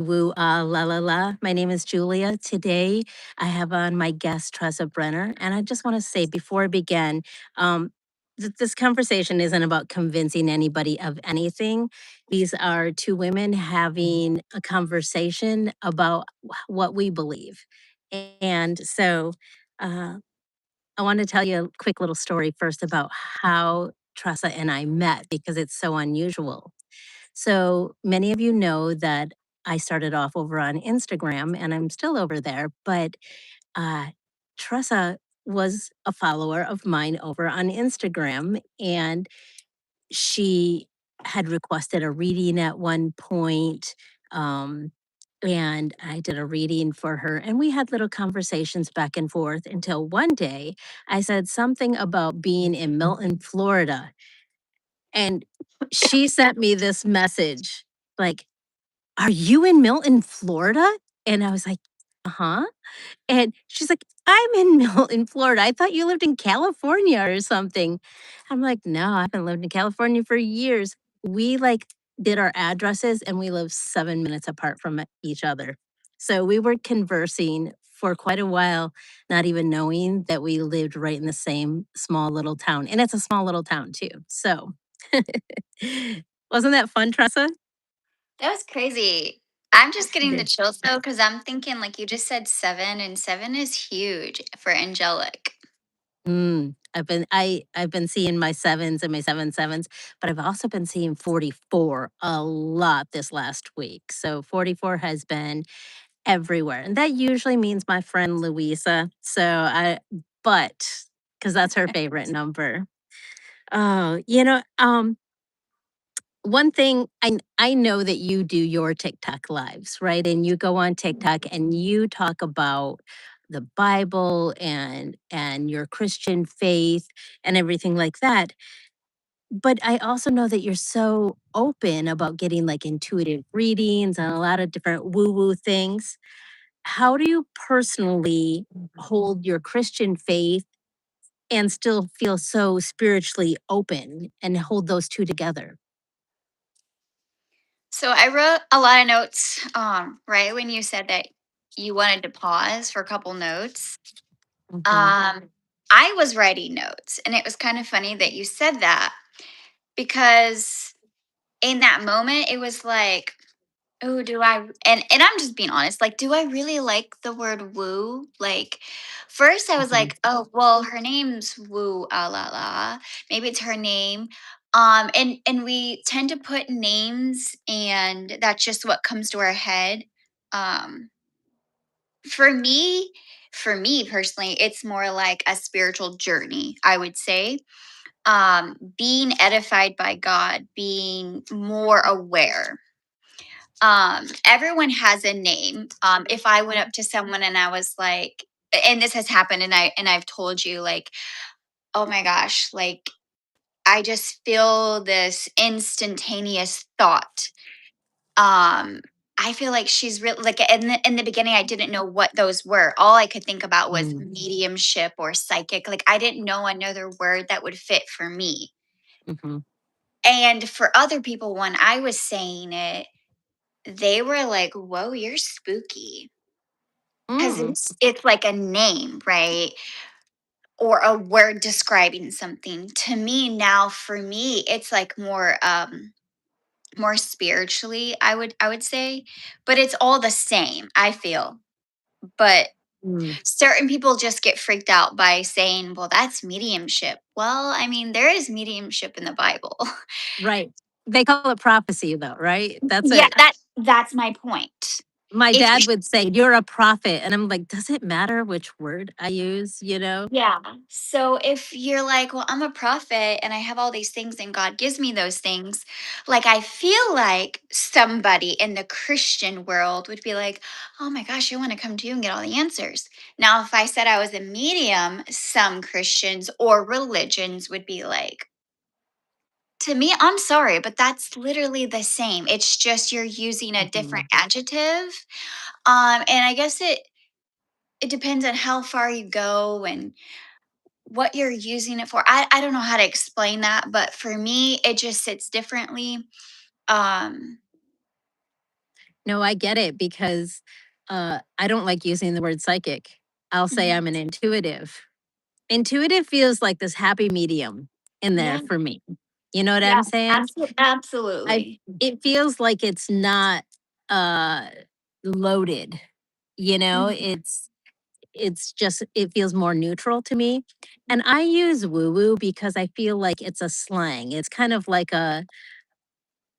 WooAhLaLaLa. My name is Julia. Today, I have on my guest, Tressa Brenner. And I just want to say before I begin, this conversation isn't about convincing anybody of anything. These are two women having a conversation about what we believe. And so uh, I want to tell you a quick little story first about how Tressa and I met because it's so unusual. So many of you know that I started off over on Instagram and I'm still over there, but uh, Tressa was a follower of mine over on Instagram and she had requested a reading at one point. And I did a reading for her, and we had little conversations back and forth until one day I said something about being in Milton, Florida. And she sent me this message like, "Are you in Milton, Florida?" And I was like, "Uh-huh." And she's like, "I'm in Milton, Florida. I thought you lived in California or something." I'm like, "No, I haven't lived in California for years." We like did our addresses and we live 7 minutes apart from each other. So we were conversing for quite a while, not even knowing that we lived right in the same small little town. And it's a small little town too. So wasn't that fun, Tressa? That was crazy. I'm just getting the chills though, because I'm thinking, like you just said, seven, and seven is huge for angelic. I've been seeing my sevens and my seven sevens, but I've also been seeing 44 a lot this last week. So 44 has been everywhere. And that usually means my friend Louisa. But because that's her favorite number. Oh, one thing I know that you do your TikTok lives, right? And you go on TikTok and you talk about the Bible and your Christian faith and everything like that. But I also know that you're so open about getting like intuitive readings and a lot of different woo-woo things. How do you personally hold your Christian faith and still feel so spiritually open and hold those two together? So I wrote a lot of notes, right when you said that you wanted to pause for a couple notes. Mhm. I was writing notes, and it was kind of funny that you said that because in that moment, it was like, oh, do I and I'm just being honest, like, do I really like the word woo? Like, first I was Mhm. like, oh, well, her name's WooAhLaLa. Maybe it's her name. And we tend to put names and that's just what comes to our head. Um, for me, for me personally, it's more like a spiritual journey, I would say. Being edified by God, being more aware. Everyone has a name. If I went up to someone and I was like, and this has happened, and I've told you, like, oh my gosh, like I just feel this instantaneous thought. um I feel like she's really like in the beginning I didn't know what those were. All I could think about was Mm. mediumship or psychic. Like I didn't know another word that would fit for me. Mhm. And for other people, when I was saying it, they were like, whoa, you're spooky. Because Mm. it's like a name, right? Or a word describing something. To me now, for me, it's like more spiritually, I would say. But it's all the same, I feel. But Mm. certain people just get freaked out by saying, well, that's mediumship. Well, I mean, there is mediumship in the Bible. Right. They call it prophecy though, right? That's Yeah, it. that's my point. My If dad would say, "You're a prophet." And I'm like, "Does it matter which word I use?" You know? Yeah. So if you're like, well, I'm a prophet and I have all these things and God gives me those things, like I feel like somebody in the Christian world would be like, oh my gosh, I want to come to you and get all the answers. Now, if I said I was a medium, some Christians or religions would be like, to me, I'm sorry, but that's literally the same. It's just you're using a different Mhm. adjective. And I guess it depends on how far you go and what you're using it for. I don't know how to explain that, but for me, it just sits differently. Um, No, I get it because I don't like using the word psychic. I'll say Mhm. I'm an intuitive. Intuitive feels like this happy medium in there Yeah. for me. You know what Yeah. I'm saying? I Absolutely. it feels like it's not uh loaded. You know, Mhm. it's just it feels more neutral to me. And I use woo woo because I feel like it's a slang. It's kind of like a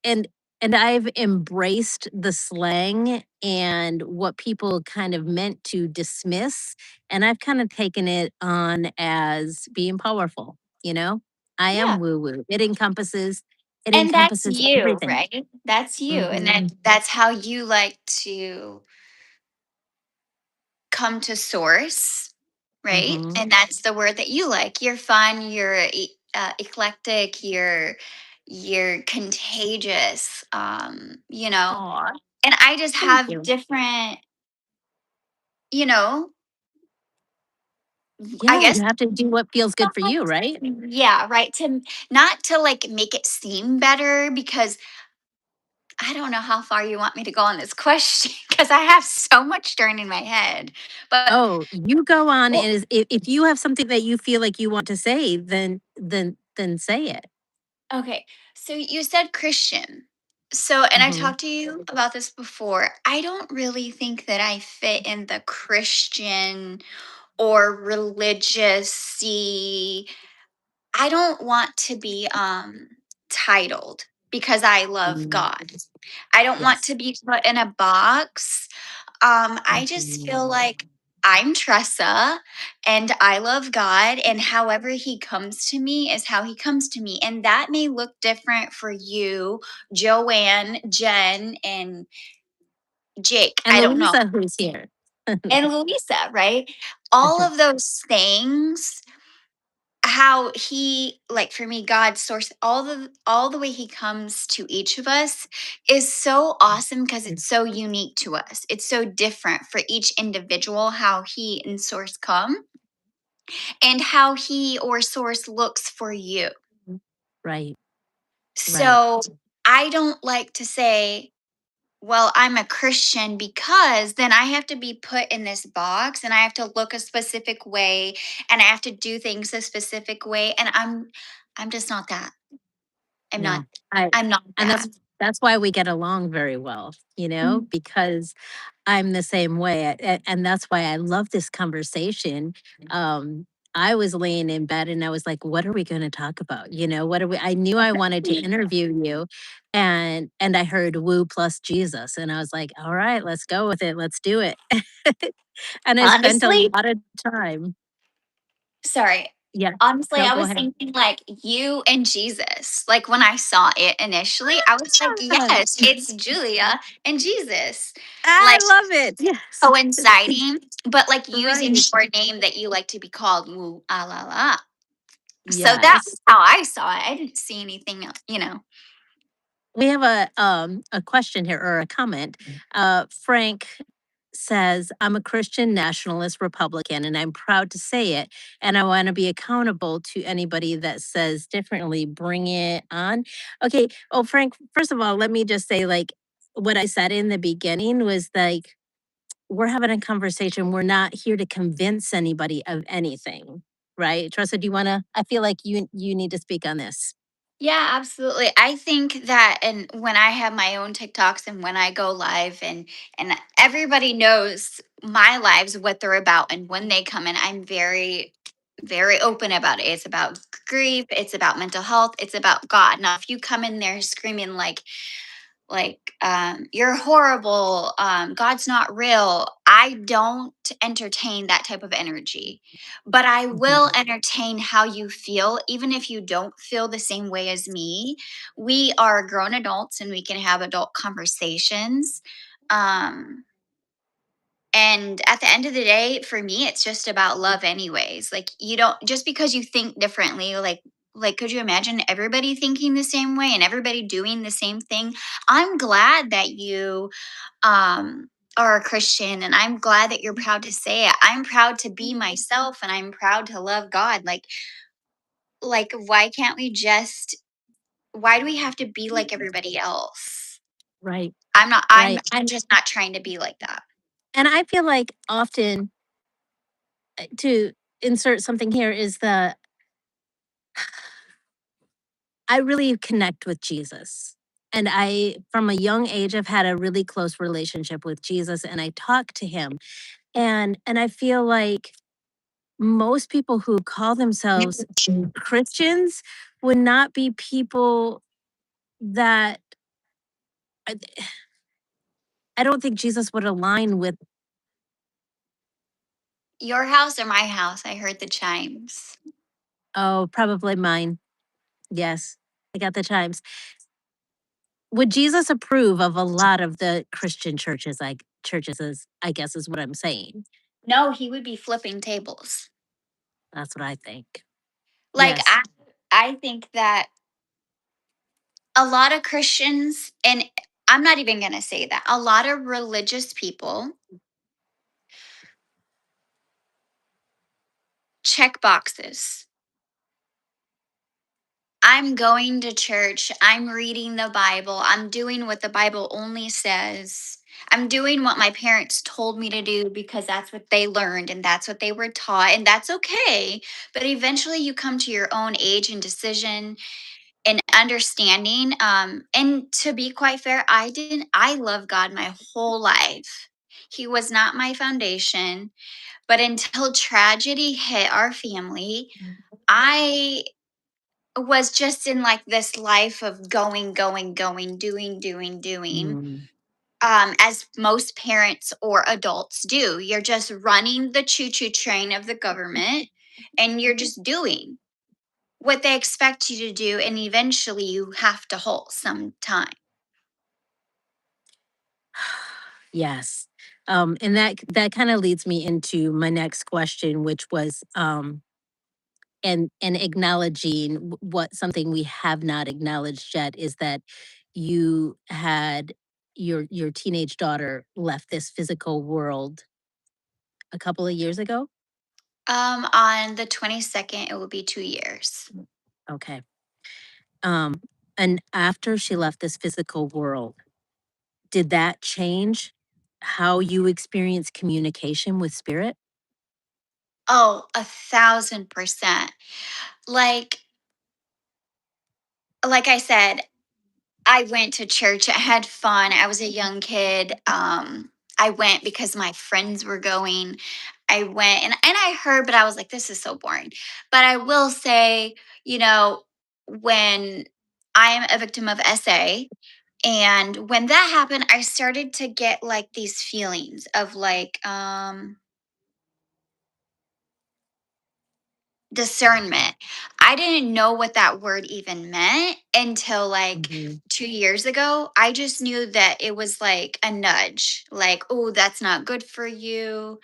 and and I've embraced the slang and what people kind of meant to dismiss, and I've kind of taken it on as being powerful, you know? I am Yeah. woo woo. It And that's encompasses you, everything. right? That's you. And Mhm. that's how you like to come to source, right? Mhm. And that's the word that you like. You're fun, you're eclectic, you're contagious, you know. Aw, And I just thank have you. different, you know, I Yeah, guess you have to do what feels good for you, right? yeah, right, to not to like make it seem better because I don't know how far you want me to go on this question because I have so much turning in my head. But Oh, you go on, well, and if you have something that you feel like you want to say, then say it. okay, so you said Christian. So, and I Mhm. talked to you about this before. I don't really think that I fit in the Christian or religious. I don't want to be titled because I love Mm, God. I don't want yes. to be put in a box. I just feel Mhm. like I'm Tressa and I love God, and however He comes to me is how He comes to me. And that may look different for you, Joanne, Jen, and Jake. And I don't know. Louisa, who's here. And Louisa, right? All of those things, how he, like, for me, God source all the way He comes to each of us is so awesome because it's so unique to us. It's so different for each individual how He and source come and how He or source looks for you. Right, right. So I don't like to say, well, I'm a Christian because then I have to be put in this box and I have to look a specific way and I have to do things a specific way, and I'm just not that. I'm not No, I I'm not and that. that's why we get along very well, you know, Mhm. because I'm the same way, and that's why I love this conversation. Um, I was laying in bed and I was like, "What are we going to talk about?" You know, what are we? I knew I wanted to interview you, and I heard "Woo plus Jesus," and I was like, "All right, let's go with it. Let's do it." And I spent a Honestly, lot of time. sorry. Yeah, Honestly, no, I go was ahead. thinking like you and Jesus. Like when I saw it initially, I was like, Ah, yes, it's Julia and Jesus. I Like love it. Yes, coinciding, but like using right. your name that you like to be called, woo ah la la. So that's Yes. how I saw it. I didn't see anything else, you know. We have a question here or a comment. Frank says, "I'm a Christian nationalist Republican and I'm proud to say it, and I want to be accountable to anybody that says differently. Bring it on." Okay. Oh, Frank, first of all, let me just say, like, what I said in the beginning was like, we're having a conversation. We're not here to convince anybody of anything. Right? Tressa, do you wanna I feel like you need to speak on this. Yeah, absolutely. I think that, and when I have my own TikToks and when I go live, and everybody knows my lives, what they're about, and when they come in, I'm very open about it. It's about grief, it's about mental health, it's about God. Now, if you come in there screaming you're horrible, God's not real, I don't entertain that type of energy, but I will Mhm. entertain how you feel even if you don't feel the same way as me. We are grown adults and we can have adult conversations. um and at the end of the day, for me, it's just about love anyways. Like, you don't, just because you think differently, like could you imagine everybody thinking the same way and everybody doing the same thing? I'm glad that you are a Christian, and I'm glad that you're proud to say it. I'm proud to be myself and I'm proud to love God. Like why can't we just, why do we have to be like everybody else? Right. I'm not, I'm, right. I'm just not trying to be like that. And I feel like often, to insert something here, is the I really connect with Jesus. And I, from a young age, I've had a really close relationship with Jesus, and I talk to him. And I feel like most people who call themselves Christians would not be people that I, I don't think Jesus would align with. Your house or my house? I heard the chimes. Oh, probably mine. Yes, I got the chimes. Would Jesus approve of a lot of the Christian churches? Like churches, is I guess is what I'm saying. No, he would be flipping tables. That's what I think. Like Yes. I think that a lot of Christians, and I'm not even going to say that, a lot of religious people check boxes. I'm going to church. I'm reading the Bible. I'm doing what the Bible only says. I'm doing what my parents told me to do because that's what they learned and that's what they were taught, and that's okay. But eventually you come to your own age and decision and understanding. And to be quite fair, I love God my whole life. He was not my foundation, but until tragedy hit our family, I was just in like this life of going, going, going, doing, doing, doing. Mm. As most parents or adults do, you're just running the choo choo train of the government and you're just doing what they expect you to do. And eventually you have to halt sometime. Yes. And that kind of leads me into my next question, which was and acknowledging what something we have not acknowledged yet is that you had your teenage daughter left this physical world a couple of years ago. On the 22nd, it will be 2 years. Okay. Um, and after she left this physical world, did that change how you experience communication with spirit? Oh, 1,000%. Like, like I said, I went to church. I had fun. I was a young kid. I went because my friends were going. I went and I heard, but I was like, this is so boring. But I will say, you know, when I am a victim of SA, and when that happened, I started to get like these feelings of like, discernment. I didn't know what that word even meant until like Mhm. 2 years ago. I just knew that it was like a nudge, like, oh, that's not good for you.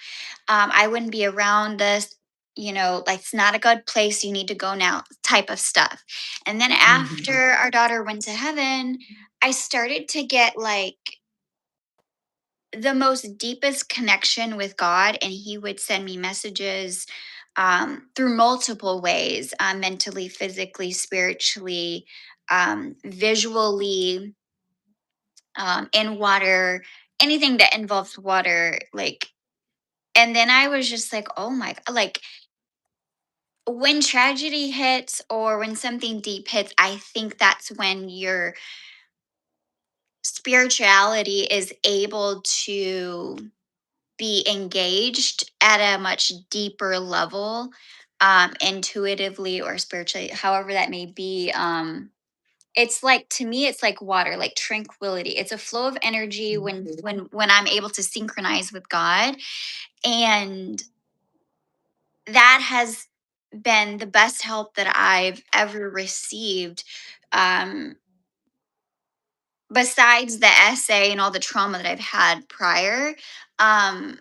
I wouldn't be around this, like it's not a good place. You need to go now, type of stuff. And then after Mhm. our daughter went to heaven, I started to get like the most deepest connection with God, and He would send me messages through multiple ways, mentally, physically, spiritually, visually, in water, anything that involves water. Like, and then I was just like, oh my, like when tragedy hits or when something deep hits, I think that's when your spirituality is able to be engaged at a much deeper level, intuitively or spiritually, however that may be. It's like, to me it's like water, like tranquility. It's a flow of energy when I'm able to synchronize with God, and that has been the best help that I've ever received. um Besides the essay and all the trauma that I've had prior. um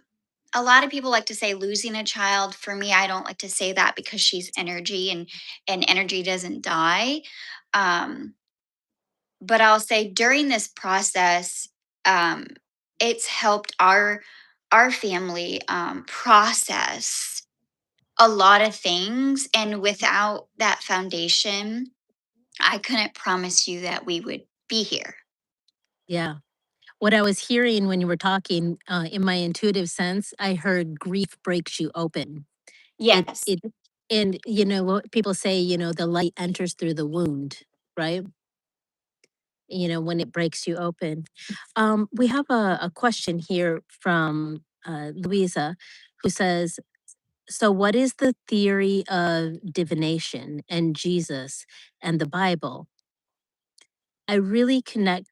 a lot of people like to say losing a child. For me, I don't like to say that because she's energy, and energy doesn't die. um but I'll say during this process, um it's helped our family process a lot of things, and without that foundation, I couldn't promise you that we would be here. Yeah. What I was hearing when you were talking, in my intuitive sense, I heard grief breaks you open. Yes. It and what people say, the light enters through the wound, right? When it breaks you open. We have a question here from Louisa, who says, so what is the theory of divination and Jesus and the Bible? I really connect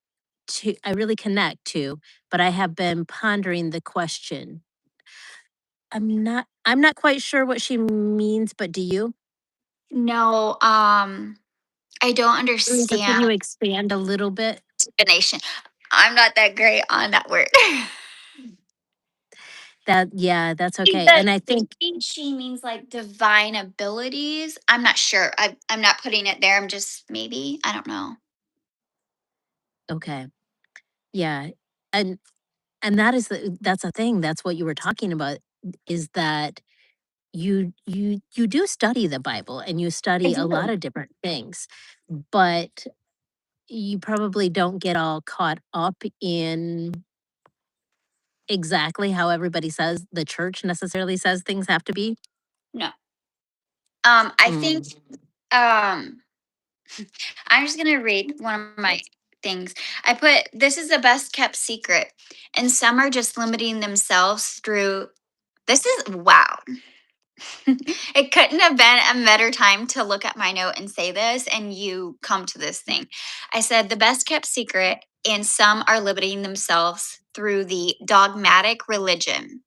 I really connect to, but I have been pondering the question. I'm not quite sure what she means, but do you? No, I don't Louisa, understand can you expand a little bit? divination. I'm not that great on that word. That Yeah, that's Think okay. that And I think maybe she means like divine abilities. I'm not sure. I'm not putting it there. I'm just maybe. I don't know. okay. Yeah. And that's a thing. That's what you were talking about, is that you do study the Bible and you I study a lot do. of different things, but you probably don't get all caught up in exactly how everybody says the church necessarily says things have to be. No. I think Mm. um I'm just gonna read one of my things. I put this is the best kept secret, and some are just limiting themselves through. This is wow. It couldn't have been a better time to look at my note and say this, and you come to this thing. I said the best kept secret, and some are limiting themselves through the dogmatic religion.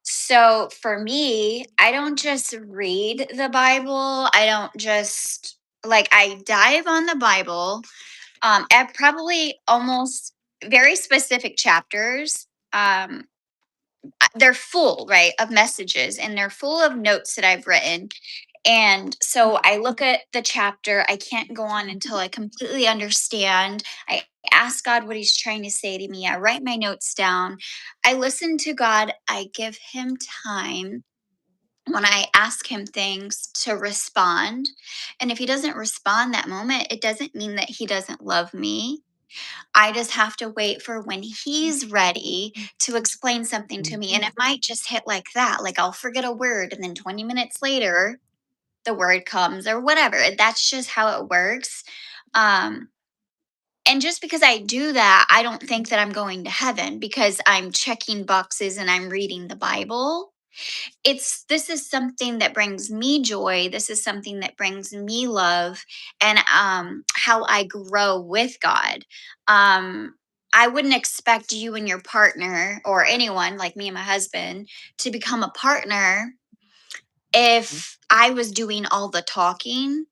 So for me, I don't just read the Bible. I don't just I dive on the Bible at probably almost very specific chapters. They're full, right, of messages and they're full of notes that I've written. And so I look at the chapter. I can't go on until I completely understand. I ask God what He's trying to say to me. I write my notes down. I listen to God. I give Him time when I ask Him things to respond. And if He doesn't respond that moment, it doesn't mean that He doesn't love me. I just have to wait for when He's ready to explain something to me. And it might just hit like that. Like I'll forget a word, and then 20 minutes later, the word comes or whatever. That's just how it works. Um, and just because I do that, I don't think that I'm going to heaven because I'm checking boxes and I'm reading the Bible. This is something that brings me joy. This is something that brings me love, and how I grow with God. um I wouldn't expect you and your partner or anyone like me and my husband to become a partner if I was doing all the talking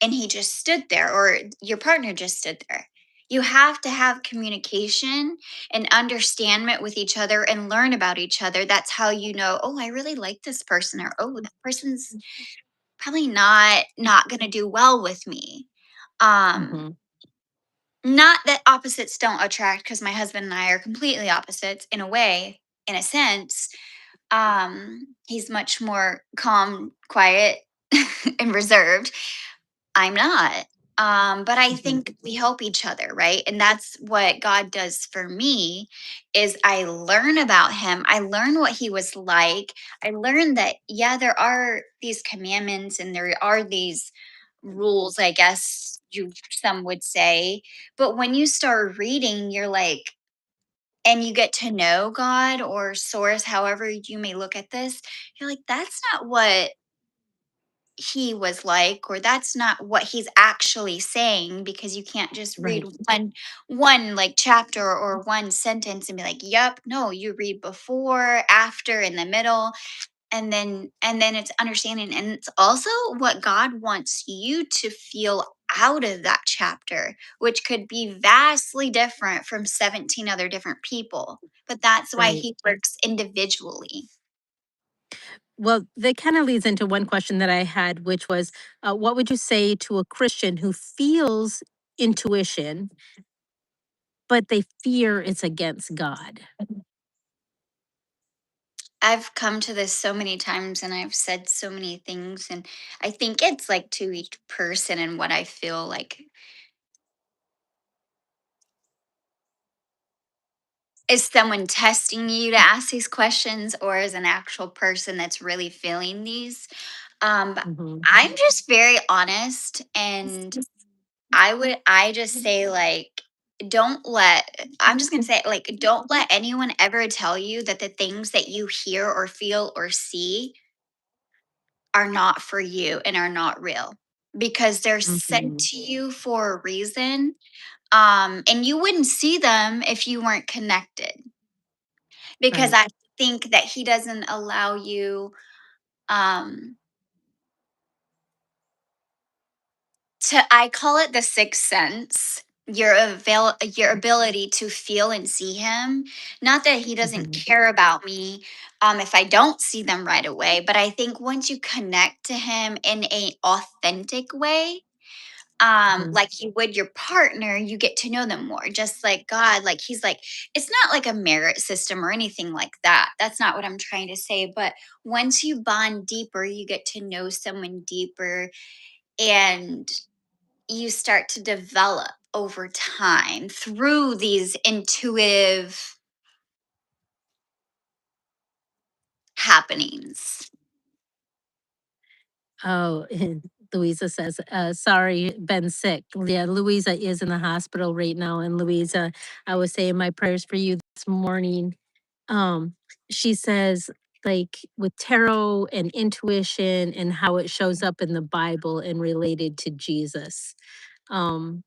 and he just stood there, or your partner just stood there. You have to have communication and understanding with each other and learn about each other. That's how you know, oh, I really like this person, or oh, that person's probably not going to do well with me. Um Mhm. Not that opposites don't attract, because my husband and I are completely opposites in a way, in a sense. He's much more calm, quiet, and reserved. I'm not. But I Mhm. think we help each other, right? And that's what God does for me is I learn about him. I learn what he was like. I learn that yeah, there are these commandments and there are these rules, I guess you some would say. But when you start reading, you're like, and you get to know God or source, however you may look at this, you're like, that's not what he was like, or that's not what he's actually saying, because you can't just read Right. one like chapter or one sentence and be like, yep. No, you read before, after, in the middle, and then it's understanding, and it's also what God wants you to feel out of that chapter, which could be vastly different from 17 other different people, but that's why Right. he works individually. Well, that kind of leads into one question that I had, which was, what would you say to a Christian who feels intuition, but they fear it's against God? I've come to this so many times and I've said so many things, and I think it's like to each person and what I feel like. is someone testing you to ask these questions, or is an actual person that's really feeling these? Mhm. I'm just very honest, and I just say, like, don't let, I'm just going to say, like, don't let anyone ever tell you that the things that you hear or feel or see are not for you and are not real, because they're sent Mhm. to you for a reason. And you wouldn't see them if you weren't connected, because Right. I think that he doesn't allow you, um, to, I call it the sixth sense, your ability to feel and see him. Not that he doesn't Mhm. care about me, if I don't see them right away, but I think once you connect to him in a authentic way, Mhm. like you would your partner, you get to know them more, just like God. Like, he's like, it's not like a merit system or anything like that. That's not what I'm trying to say. But once you bond deeper, you get to know someone deeper, and you start to develop over time through these intuitive happenings. Oh, Louisa says, sorry, Ben's sick. Yeah, Louisa is in the hospital right now. And Louisa, I was saying my prayers for you this morning. Um, she says, like with tarot and intuition and how it shows up in the Bible and related to Jesus. Um,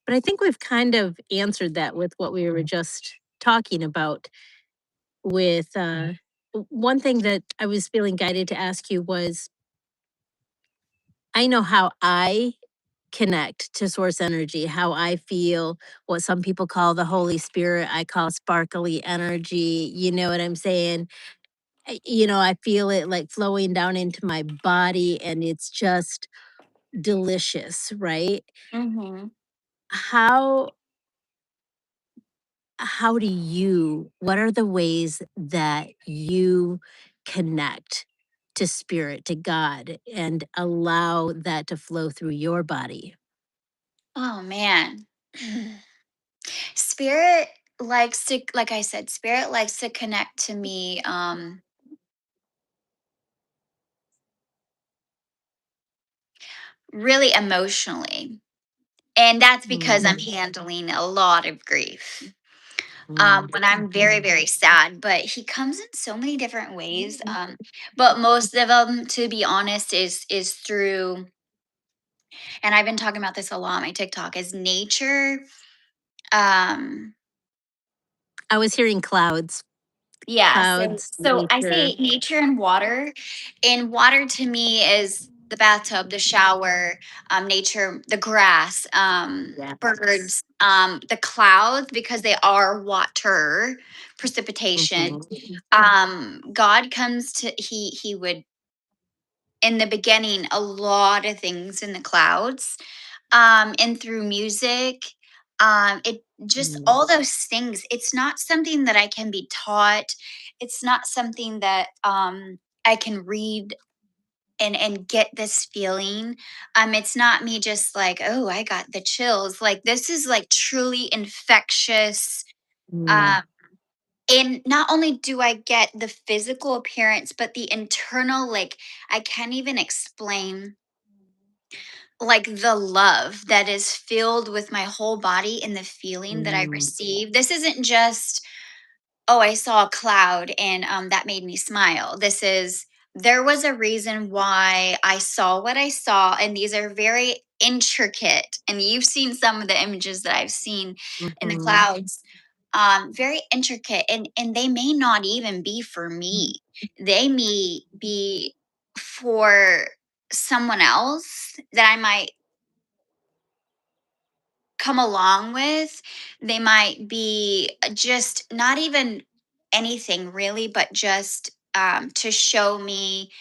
but I think we've kind of answered that with what we were just talking about. With one thing that I was feeling guided to ask you was, I know how I connect to source energy, how I feel, what some people call the Holy Spirit, I call sparkly energy. You know what I'm saying? I feel it like flowing down into my body and it's just delicious, right? Mm-hmm. How how do you what are the ways that you connect to spirit, to God, and allow that to flow through your body? Oh man. Spirit likes to, like I said, spirit likes to connect to me, really emotionally. And that's because I'm Mm, handling a lot of grief. mm, When I'm very, very sad, but he comes in so many different ways. But most of them, to be honest, is through, and I've been talking about this a lot on my TikTok, is nature. Um, I was hearing clouds, Yeah, clouds, so I nature. say nature and water. And water to me is the bathtub, the shower, nature, the grass, Yes. birds, the clouds, because they are water, precipitation. Mhm. God comes to, he would, in the beginning, a lot of things in the clouds, and through music, it just, Mm, all those things. It's not something that I can be taught. It's not something that, I can read and get this feeling. It's not me just like, oh, I got the chills. Like, this is like truly infectious. mm, um and not only do I get the physical appearance, but the internal, like, I can't even explain, like, the love that is filled with my whole body and the feeling that I mm, receive. This isn't just, oh, I saw a cloud and that made me smile. This is, there was a reason why I saw what I saw. And these are very intricate. And you've seen some of the images that I've seen in the mhm, clouds. Very intricate. And they may not even be for me. They may be for someone else that I might come along with. They might be just not even anything really, but just, to show me,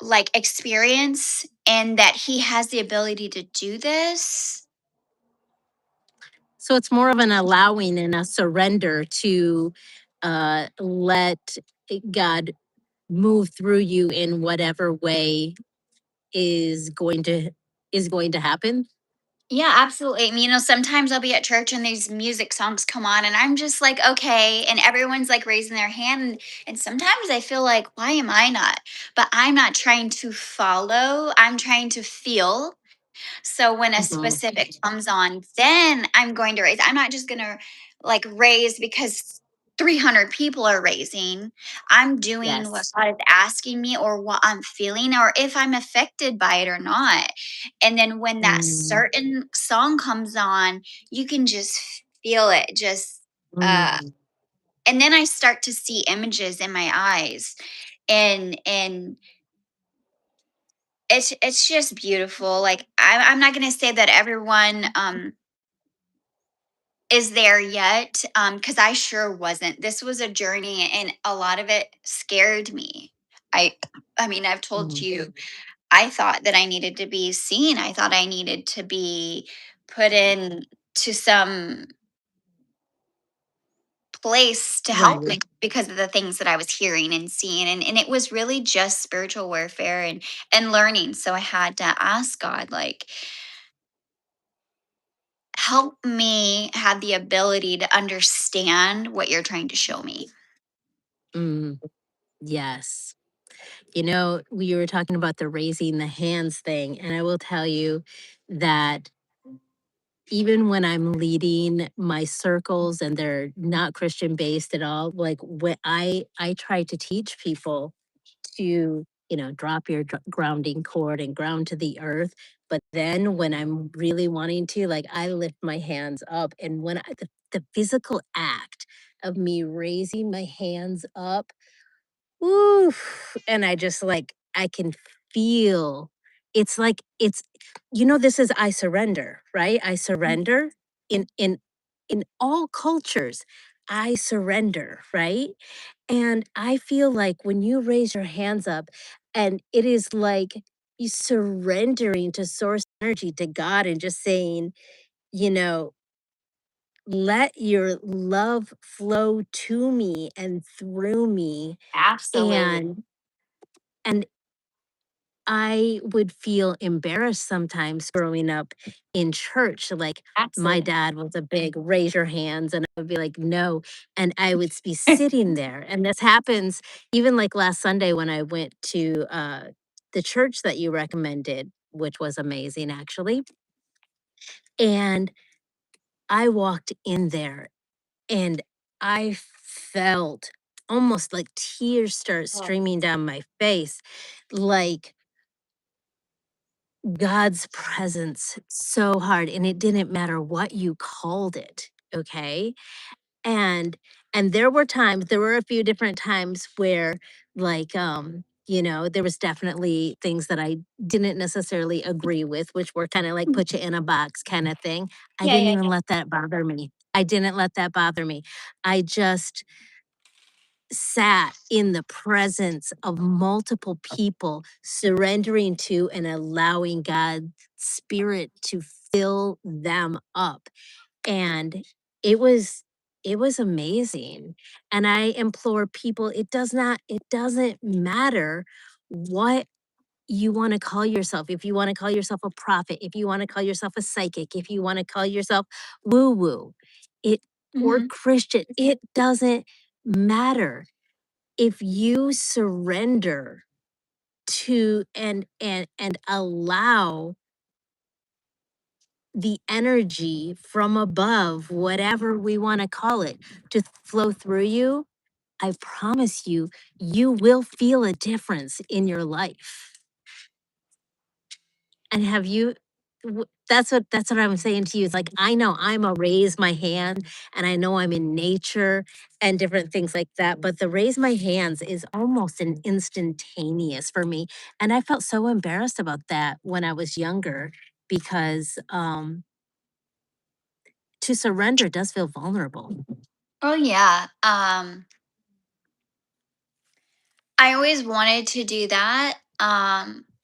like, experience, and that he has the ability to do this. So it's more of an allowing and a surrender to let God move through you in whatever way is going to is going to happen. Yeah, absolutely. You know, sometimes I'll be at church and these music songs come on and I'm just like, okay. And everyone's like raising their hand. And sometimes I feel like, why am I not? But I'm not trying to follow, I'm trying to feel. So when a Mhm. specific comes on, then I'm going to raise. I'm not just going to like raise because 300 people are raising. I'm doing what Yes. God is asking me or what I'm feeling or if I'm affected by it or not. And then when that Mm, certain song comes on, you can just feel it just mm, and then I start to see images in my eyes and it's just beautiful. Like I'm not gonna say that everyone is there yet because I sure wasn't. This was a journey and a lot of it scared me. I I mean, I've told mm. you, I thought that I needed to be seen. I thought I needed to be put in to some place to help Right. me because of the things that I was hearing and seeing. And it was really just spiritual warfare and learning. So I had to ask God, like, help me have the ability to understand what you're trying to show me. Mm, yes. You know, we were talking about the raising the hands thing, and I will tell you that even when I'm leading my circles and they're not Christian based at all, like when I try to teach people to, drop your grounding cord and ground to the earth. But then when I'm really wanting to, like I lift my hands up, and when the physical act of me raising my hands up, oof, and I just like I can feel it's like this is I surrender, right? I surrender in all cultures. I surrender, right? And I feel like when you raise your hands up and it is like you surrendering to source energy to God and just saying, you know, let your love flow to me and through me, Absolutely. and and I would feel embarrassed sometimes growing up in church. Like my Absolutely. dad was a big raise your hands, and I would be like, no. And I would be sitting there. And this happens even like last Sunday when I went to the church that you recommended, which was amazing actually. And I walked in there and I felt almost like tears start Oh, streaming down my face. Like, God's presence so hard, and it didn't matter what you called it, okay? And there were a few different times where like there was definitely things that I didn't necessarily agree with, which were kind of like put you in a box kind of thing. I yeah, didn't yeah, even yeah. let that bother me. I didn't let that bother me. I just sat in the presence of multiple people, surrendering to and allowing God's spirit to fill them up. And it was it was amazing. And I implore people, it doesn't matter what you want to call yourself. If you want to call yourself a prophet, if you want to call yourself a psychic, if you want to call yourself woo woo, it or Hmm. Christian, it doesn't matter. If you surrender to and allow the energy from above, whatever we want to call it, to flow through you, I promise you, you will feel a difference in your life. And have you that's what I'm saying to you. It's like I know I'm a raise my hand, and I know I'm in nature and different things like that, but the raise my hands is almost an instantaneous for me. And I felt so embarrassed about that when I was younger because to surrender does feel vulnerable. Oh yeah. I always wanted to do that.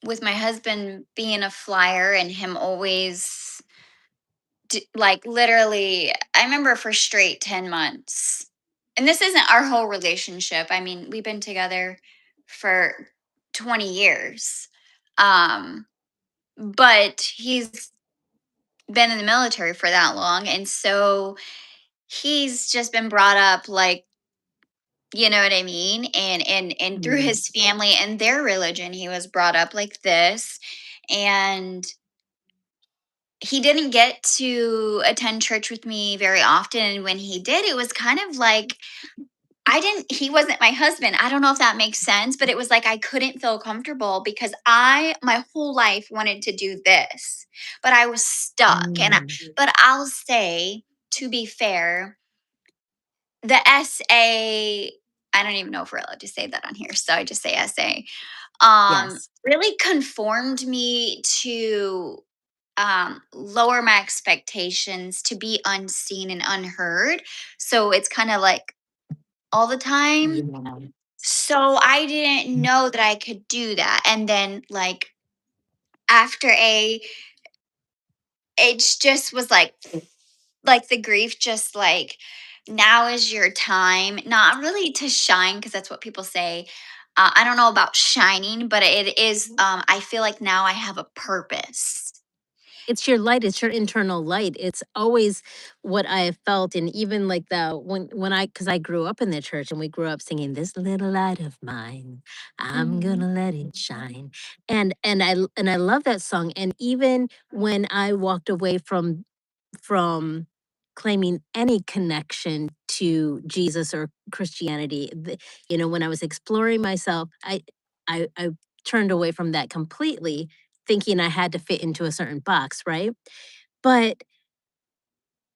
With my husband being a flyer and him always like literally, I remember for straight 10 months. And this isn't our whole relationship. I mean, we've been together for 20 years. Um, but he's been in the military for that long, and so he's just been brought up like, you know what I mean? And through Mm. his family and their religion, he was brought up like this. And he didn't get to attend church with me very often. And when he did, it was kind of like he wasn't my husband. I don't know if that makes sense, but it was like I couldn't feel comfortable because my whole life wanted to do this, but I was stuck. Mm. But I'll say, to be fair, the SA, I don't even know if we're allowed to say that on here. So I just say SA, Yes. really conformed me to lower my expectations to be unseen and unheard. So it's kind of like all the time. Yeah. So I didn't know that I could do that. And then like after it just was like the grief just like, now is your time, not really to shine because that's what people say. I don't know about shining, but it is, I feel like now I have a purpose. It's your light, it's your internal light. It's always what I have felt, and even like the when I because I grew up in the church and we grew up singing this little light of mine, I'm Mhm. gonna let it shine. And I love that song. And even when I walked away from claiming any connection to Jesus or Christianity, when I was exploring myself, I turned away from that completely, thinking I had to fit into a certain box, right? But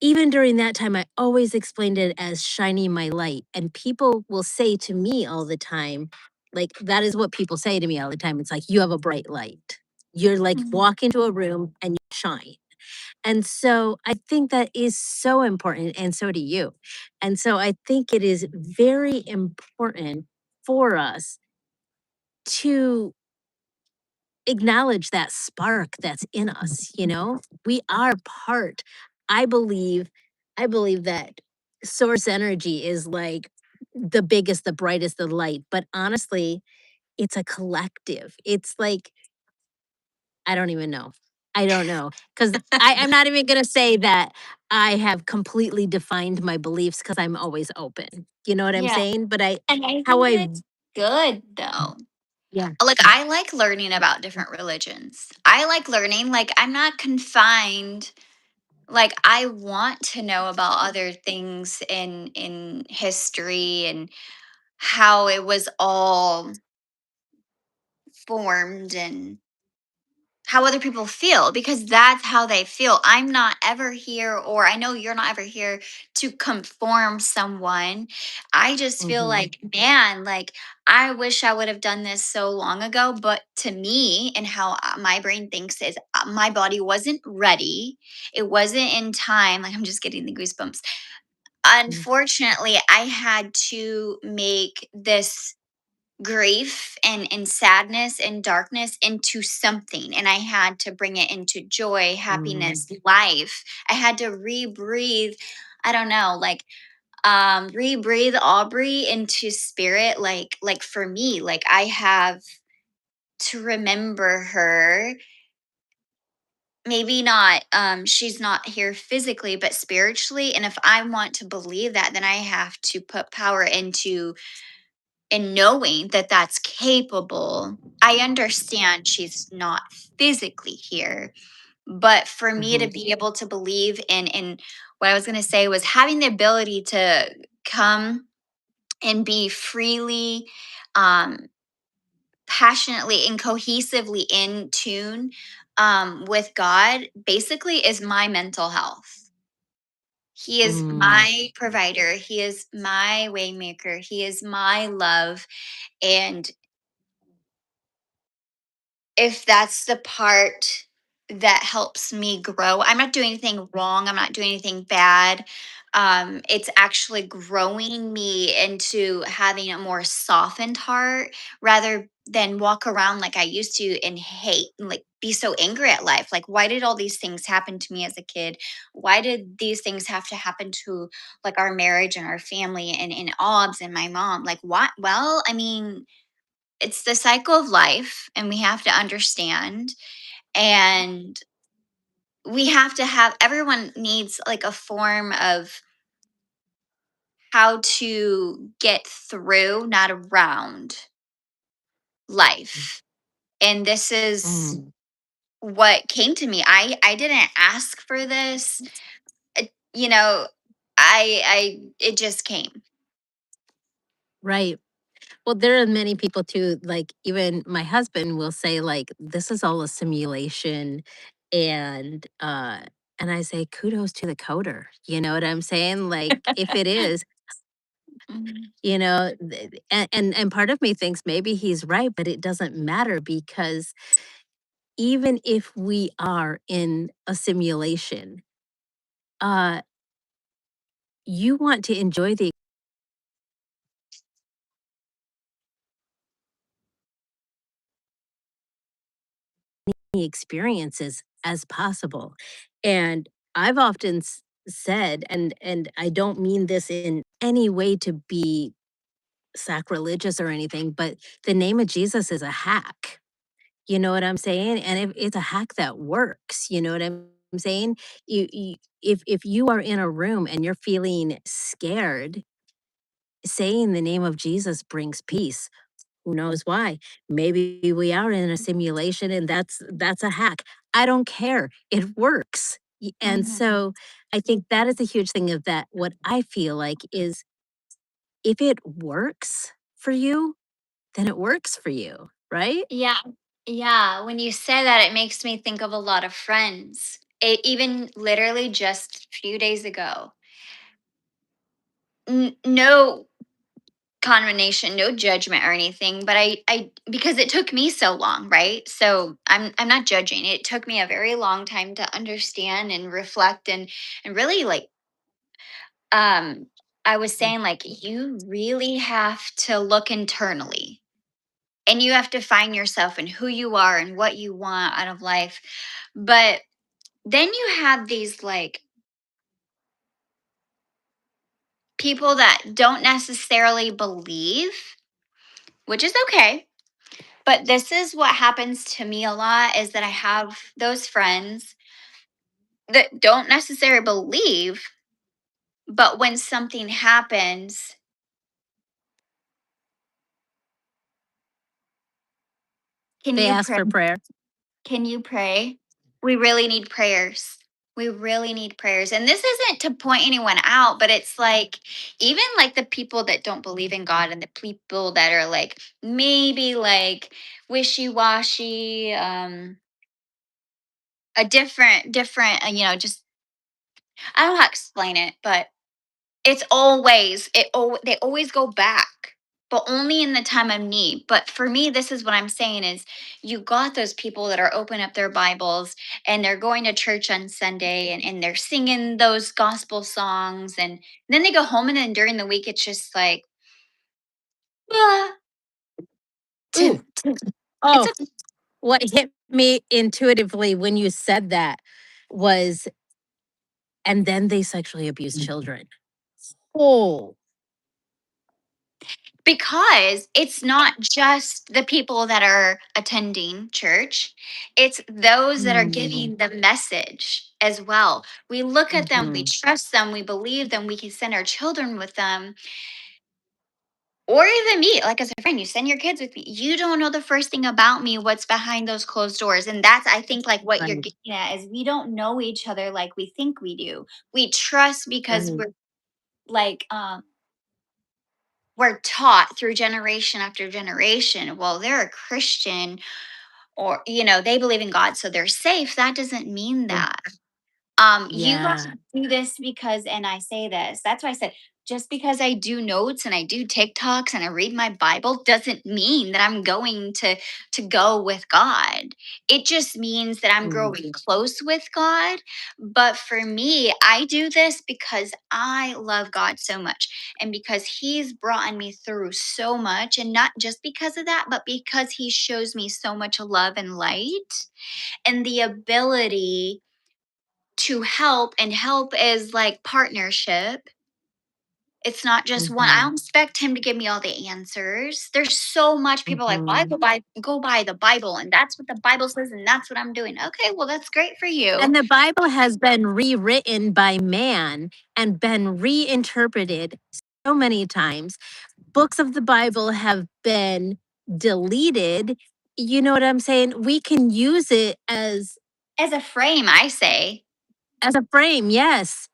even during that time, I always explained it as shining my light. And people will say to me all the time, like, that is what people say to me all the time. It's like, you have a bright light. You're like, Mhm. walk into a room and you shine. And so I think that is so important. And so do you. And so I think it is very important for us to acknowledge that spark that's in us. We are part. I believe i believe that source energy is like the biggest, the brightest, the light, but honestly it's a collective. It's like, I don't even know. I don't know, because I'm not even going to say that I have completely defined my beliefs, because I'm always open, you know what I'm Yeah. saying? But And I how think I it's good though. yeah. Like I like learning about different religions. I like learning, like I'm not confined. Like I want to know about other things in history and how it was all formed and how other people feel, because that's how they feel. I'm not ever here, or I know you're not ever here to conform someone. I just feel Mhm. like, man, like I wish I would have done this so long ago. But to me, and how my brain thinks is my body wasn't ready. It wasn't in time. Like I'm just getting the goosebumps. Mm. Unfortunately, I had to make this grief and sadness and darkness into something, and I had to bring it into joy, Mm. happiness, life. I had to rebreathe, I don't know, like rebreathe Aubrey into spirit. Like for me, like I have to remember her. Maybe not, she's not here physically, but spiritually. And if I want to believe that, then I have to put power into, and knowing that that's capable. I understand she's not physically here, but for me to Mhm. be able to believe in what I was going to say was having the ability to come and be freely, um, passionately and cohesively in tune, with God basically is my mental health. He is Mm. my provider. He is my waymaker. He is my love. And if that's the part that helps me grow, I'm not doing anything wrong. I'm not doing anything bad. It's actually growing me into having a more softened heart rather than walk around like I used to and hate and like be so angry at life. Like, why did all these things happen to me as a kid? Why did these things have to happen to like our marriage and our family and OBS and my mom? Like, what? Well, I mean, it's the cycle of life and we have to understand. And we have to have, everyone needs like a form of how to get through, not around life. And this is Mm, what came to me. I didn't ask for this. You know, I it just came. right. Well, there are many people too, like even my husband will say like, this is all a simulation. And, uh, and I say, kudos to the coder. You know what I'm saying? Like, if it is, Mhm. and part of me thinks maybe he's right, but it doesn't matter because even if we are in a simulation, uh, you want to enjoy the experiences as possible. And I've often said, and I don't mean this in any way to be sacrilegious or anything, but the name of Jesus is a hack. You know what I'm saying? And it's a hack that works. You know what I'm saying? If you are in a room and you're feeling scared, saying the name of Jesus brings peace. Who knows why? Maybe we are in a simulation and that's a hack. I don't care. It works. And Mhm. so I think that is a huge thing of that. What I feel like is if it works for you, then it works for you, right? Yeah. Yeah. When you say that, it makes me think of a lot of friends. It, even literally just a few days ago. No condemnation, no judgment or anything, but I because it took me so long, right? So I'm not judging. It took me a very long time to understand and reflect and really like um I was saying like you really have to look internally and you have to find yourself and who you are and what you want out of life. But then you have these like people that don't necessarily believe, which is okay. But this is what happens to me a lot is that I have those friends that don't necessarily believe, but when something happens, can They you ask pray? for prayer. Can you pray? We really need prayers. We really need prayers. And this isn't to point anyone out, but it's like even like the people that don't believe in God and the people that are like maybe like wishy-washy, a different, just I don't know how to explain it, but it's always they always go back, but only in the time of need. But for me, this is what I'm saying is you got those people that are open up their Bibles and they're going to church on Sunday and they're singing those gospel songs and then they go home and then during the week it's just like ah, Ooh. it's Oh, a what hit me intuitively when you said that was, and then they sexually abuse children. Oh, because it's not just the people that are attending church, it's those that are mm, giving the message as well. We look at them, we mhm, trust them, we believe them, we can send our children with them, or even me, like as a friend, you send your kids with me. You don't know the first thing about me, what's behind those closed doors. And that's, I think, like what you're right, getting at is we don't know each other like we think we do. We trust because right. like, we're taught through generation after generation, well, they're a Christian or, they believe in God, so they're safe. That doesn't mean that. You got Yeah. to do this because, and I say this, that's why I said, just because I do notes and I do TikToks and I read my Bible doesn't mean that I'm going to go with God. It just means that I'm Mm, growing close with God. But for me, I do this because I love God so much and because He's brought me through so much. And not just because of that, but because He shows me so much love and light and the ability to help, and help is like partnership, It's not just one. I Mhm. don't expect him to give me all the answers. There's so much people like, well, I Mhm. go by the Bible, and that's what the Bible says, and that's what I'm doing. Okay, well, that's great for you. And the Bible has been rewritten by man and been reinterpreted so many times. Books of the Bible have been deleted. You know what I'm saying? We can use it As a frame, I say. as a frame, yes,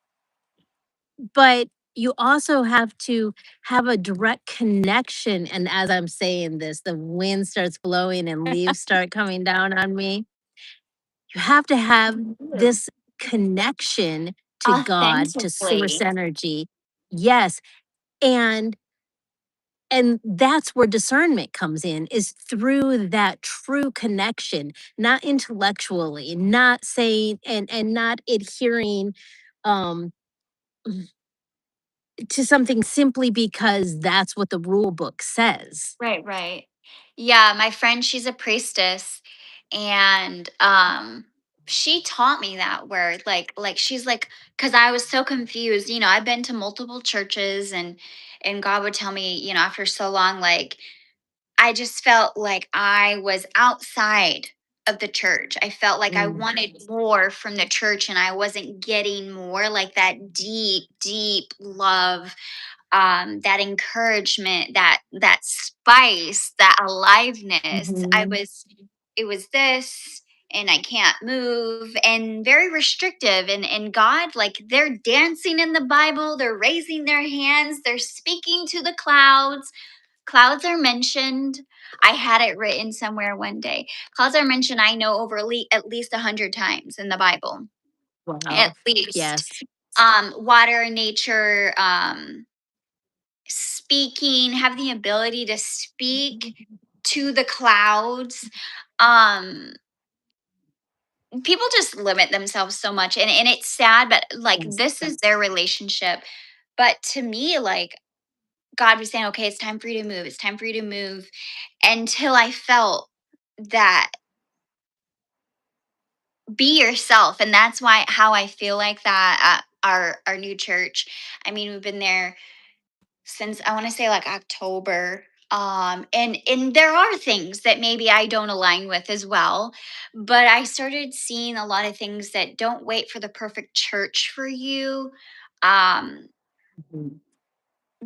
but you also have to have a direct connection. And as I'm saying this, the wind starts blowing and leaves start coming down on me. You have to have Ooh. this connection to God, to source Authentically. energy. Yes. And that's where discernment comes in, is through that true connection, not intellectually, not saying and not adhering um to something simply because that's what the rule book says. Right, right. Yeah, my friend, she's a priestess, and she taught me that word. Like she's like, because I was so confused. I've been to multiple churches, and God would tell me, after so long, like I just felt like I was outside of the church. I felt like I Mm, wanted more from the church, and I wasn't getting more, like that deep, deep love, that encouragement, that spice, that aliveness. mhm, It was this, and I can't move, and very restrictive. And God, like, they're dancing in the Bible, they're raising their hands, they're speaking to the clouds. Clouds are mentioned. I had it written somewhere one day. Clouds are mentioned, I know, over at least 100 times in the Bible, at wow. least. Yes. Water, nature, speaking, have the ability to speak to the clouds. Um, People just limit themselves so much, and it's sad, but like Yes. this is their relationship. But to me, like God was saying, okay, it's time for you to move. It's time for you to move, until I felt that, be yourself. And that's why how I feel like that at our new church. I mean, we've been there since, I want to say, like October. And there are things that maybe I don't align with as well, but I started seeing a lot of things that don't wait for the perfect church for you. Um Mhm.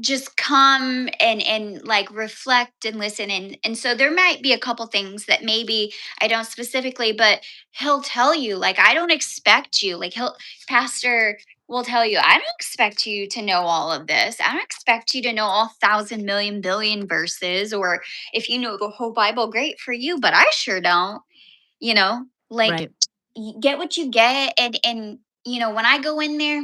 just come and like reflect and listen, and so there might be a couple things that maybe I don't specifically, but he'll tell you, like, I don't expect you, like, he'll pastor will tell you, I don't expect you to know all of this. I don't expect you to know all thousand million billion verses, or if you know the whole Bible, great for you, but I sure don't. Like, Right. get what you get. And when I go in there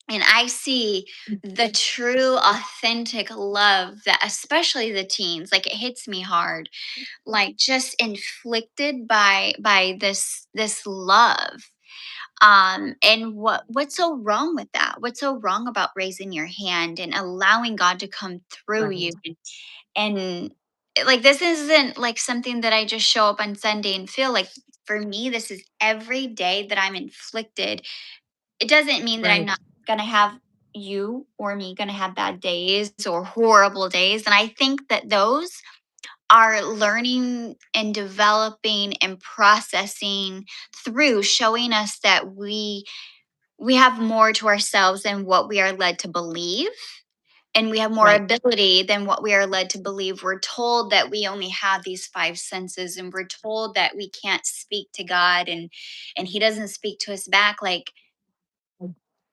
and I see the true, authentic love that, especially the teens, like, it hits me hard, like, just inflicted by this love. And what's so wrong with that? What's so wrong about raising your hand and allowing God to come through you? Right. And like, this isn't like something that I just show up on Sunday and feel like. For me, this is every day that I'm inflicted. It doesn't mean that I'm Right. not gonna have, you or me gonna have bad days or horrible days. And I think that those are learning and developing and processing through, showing us that we have more to ourselves than what we are led to believe. And we have more Right. ability than what we are led to believe. We're told that we only have these five senses, and we're told that we can't speak to God, and he doesn't speak to us back. Like,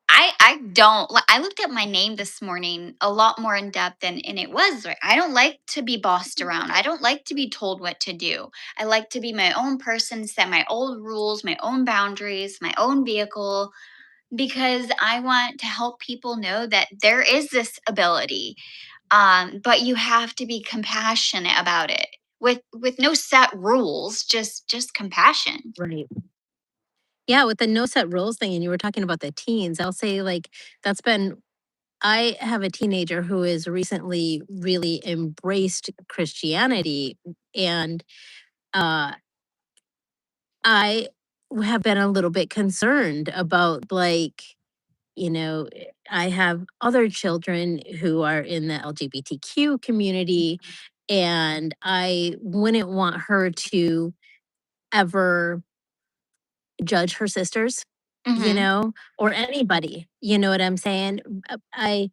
I don't like, I looked at my name this morning a lot more in depth, and it was right. I don't like to be bossed around. I don't like to be told what to do. I like to be my own person, set my own rules, my own boundaries, my own vehicle, because I want to help people know that there is this ability. But you have to be compassionate about it, with no set rules, just compassion. Right. Yeah, with the no set rules thing, and you were talking about the teens, I'll say, like, that's been I have a teenager who has recently really embraced Christianity, and uh I have been a little bit concerned about, like, I have other children who are in the LGBTQ community, and I wouldn't want her to ever judge her sisters, Hmm. or anybody. You know what I'm saying? I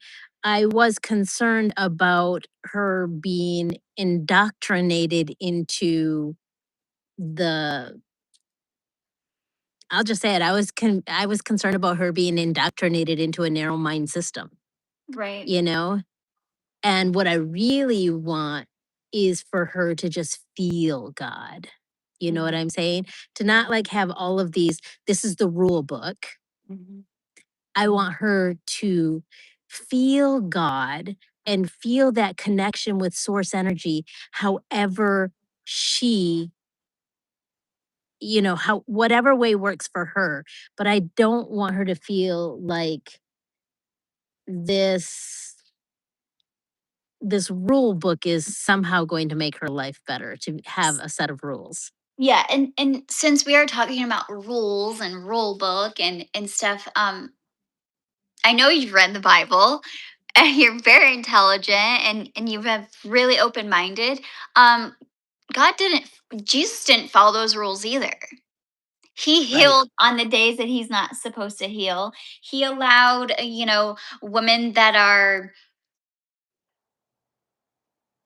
was concerned about her being indoctrinated into the I'll just say it. I was concerned about her being indoctrinated into a narrow mind system, Right. you know? And what I really want is for her to just feel God. You know what Hmm. I'm saying? To not like have all of these, this is the rule book. Hmm. I want her to feel God and feel that connection with source energy, however she, how whatever way works for her. But I don't want her to feel like this this rule book is somehow going to make her life better to have a set of rules. Yeah, and since we are talking about rules and rule book and stuff, I know you've read the Bible and you're very intelligent and you have really open minded. Um, God didn't, Jesus didn't follow those rules either. He Right. healed on the days that he's not supposed to heal. He allowed, women that are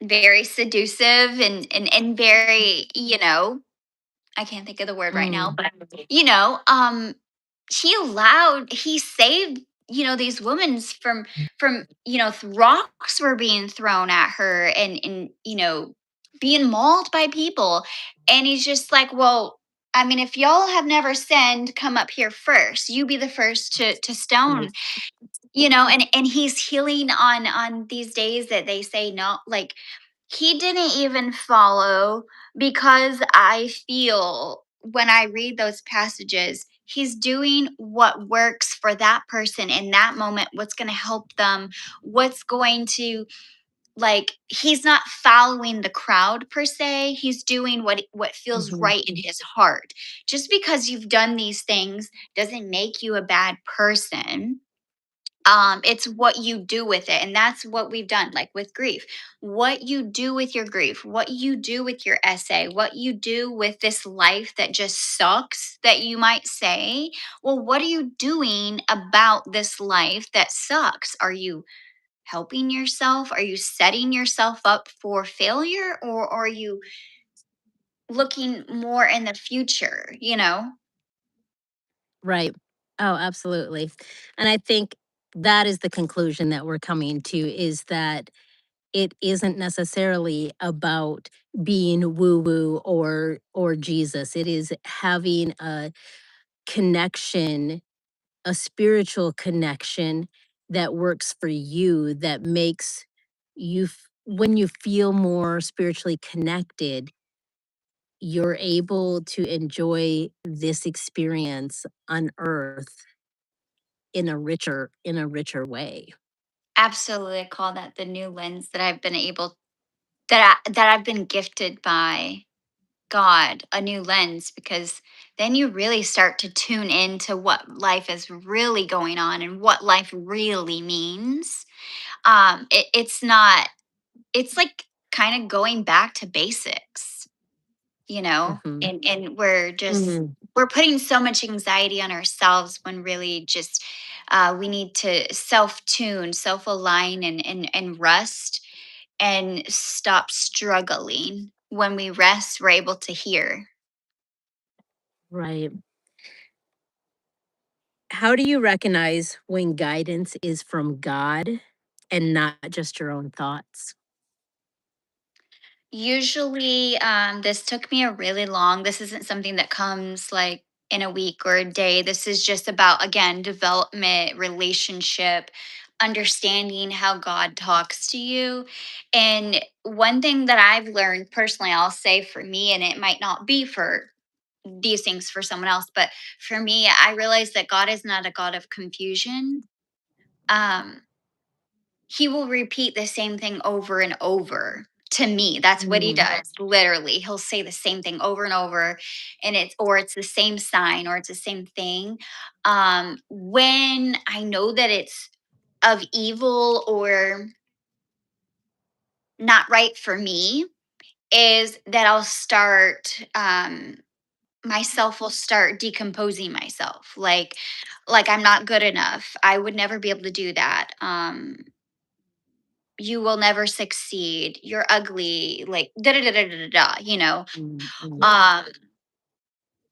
very seductive and very, I can't think of the word right now, Mm, but he saved, these women from, rocks were being thrown at her and being mauled by people. And he's just like, well, I mean, if y'all have never sinned, come up here first. You be the first to stone, right. and he's healing on these days that they say no, like he didn't even follow, because I feel when I read those passages, he's doing what works for that person in that moment, what's going to help them, what's going to, like, he's not following the crowd per se. He's doing what feels Mhm. right in his heart. Just because you've done these things doesn't make you a bad person. It's what you do with it, and that's what we've done, like with grief. What you do with your grief, what you do with your essay, what you do with this life that just sucks, that you might say, well, what are you doing about this life that sucks? Are you helping yourself? Are you setting yourself up for failure, or are you looking more in the future? Right. Oh, absolutely. And I think that is the conclusion that we're coming to, is that it isn't necessarily about being woo woo or Jesus. It is having a connection, a spiritual connection that works for you, that makes when you feel more spiritually connected, you're able to enjoy this experience on earth in a richer way. Absolutely. I call that the new lens that I've been able that I've been gifted by God, a new lens, because then you really start to tune into what life is really going on and what life really means. It's not, it's like kind of going back to basics, Mhm. and we're just, Mhm. we're putting so much anxiety on ourselves when really just we need to self-tune, self-align, and rest and stop struggling. When we rest, we're able to hear. Right. How do you recognize when guidance is from God and not just your own thoughts? Usually, this took me a really long, this isn't something that comes like in a week or a day. This is just about, again, development, relationship, understanding how God talks to you. And one thing that I've learned personally, I'll say for me, and it might not be for these things for someone else, but for me, I realized that God is not a God of confusion. Um, he will repeat the same thing over and over. To me, that's what he Mm, does. Literally, he'll say the same thing over and over, and it's the same sign or it's the same thing. When I know that it's of evil or not right for me, is that I'll start myself will start decomposing myself. Like I'm not good enough. I would never be able to do that. You will never succeed. You're ugly. Like da da da da da da. mm. Um,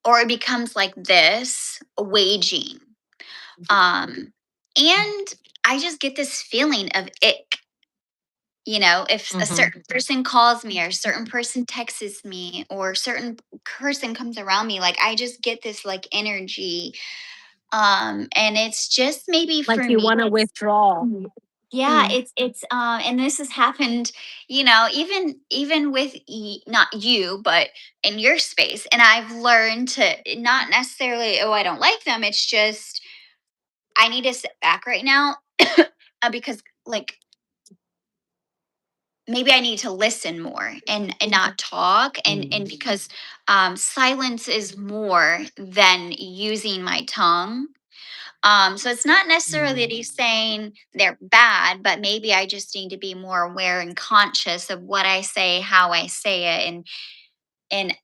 or it becomes like this waging. Um, and I just get this feeling of ick. If a Mhm. certain person calls me or a certain person texts me or a certain person comes around me, like I just get this like energy. And it's just maybe Like for you me. wanna withdraw. Yeah, Mm, and this has happened, even with not you, but in your space. And I've learned to not necessarily, oh, I don't like them. It's just I need to sit back right now, because like maybe I need to listen more and not talk, and mm, because silence is more than using my tongue. So it's not necessarily that mm. he's saying they're bad, but maybe I just need to be more aware and conscious of what I say, how I say it, and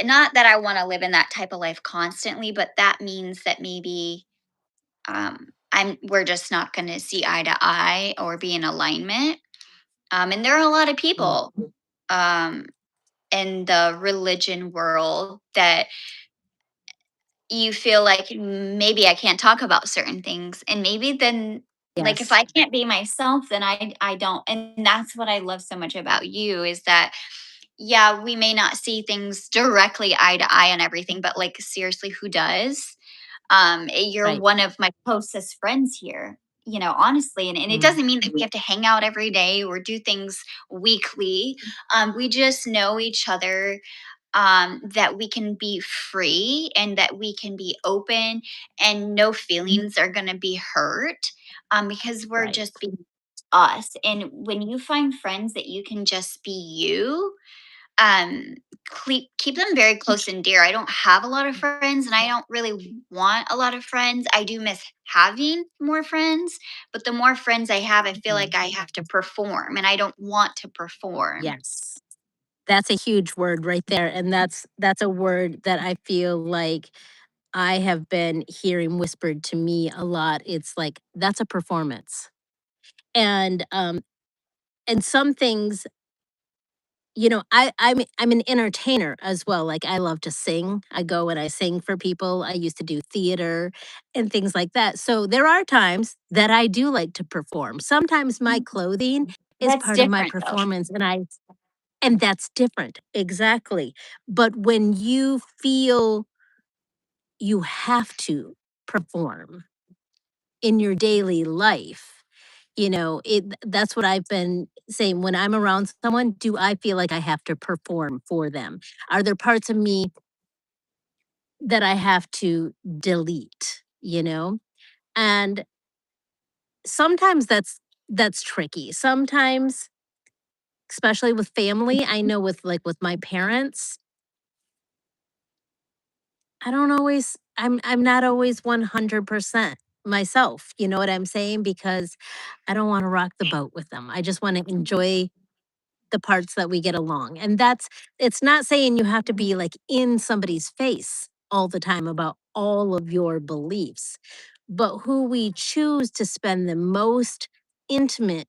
not that I want to live in that type of life constantly, but that means that maybe we're just not going to see eye to eye or be in alignment. And there are a lot of Mm. people um, in the religion world that you feel like maybe I can't talk about certain things, and maybe then, like, if Yes, I can't be myself, then I don't. And that's what I love so much about you, is that yeah, we may not see things directly eye to eye on everything, but like seriously, who does? You're right. one of my closest friends here, honestly. And it Mm, doesn't mean that we have to hang out every day or do things weekly. We just know each other, that we can be free and that we can be open, and no feelings are going to be hurt, because we're right. just being us. And when you find friends that you can just be you, um keep them very close and dear. I don't have a lot of friends and I don't really want a lot of friends. I do miss having more friends, but the more friends I have, I feel like Mm, I have to perform, and I don't want to perform. yes. That's a huge word right there, and that's a word that I feel like I have been hearing whispered to me a lot. It's like, "That's a performance." And some things, I'm an entertainer as well. Like, I love to sing. I go and I sing for people. I used to do theater and things like that. So there are times that I do like to perform. Sometimes my clothing is That's part of my different though. performance, and that's different. Exactly. But when you feel you have to perform in your daily life, that's what I've been saying. When I'm around someone, do I feel like I have to perform for them? Are there parts of me that I have to delete? And sometimes that's tricky. Sometimes, especially with family, I know with my parents, I'm not always 100% myself. You know what I'm saying? Because I don't want to rock the boat with them. I just want to enjoy the parts that we get along. And it's not saying you have to be like in somebody's face all the time about all of your beliefs, but who we choose to spend the most intimate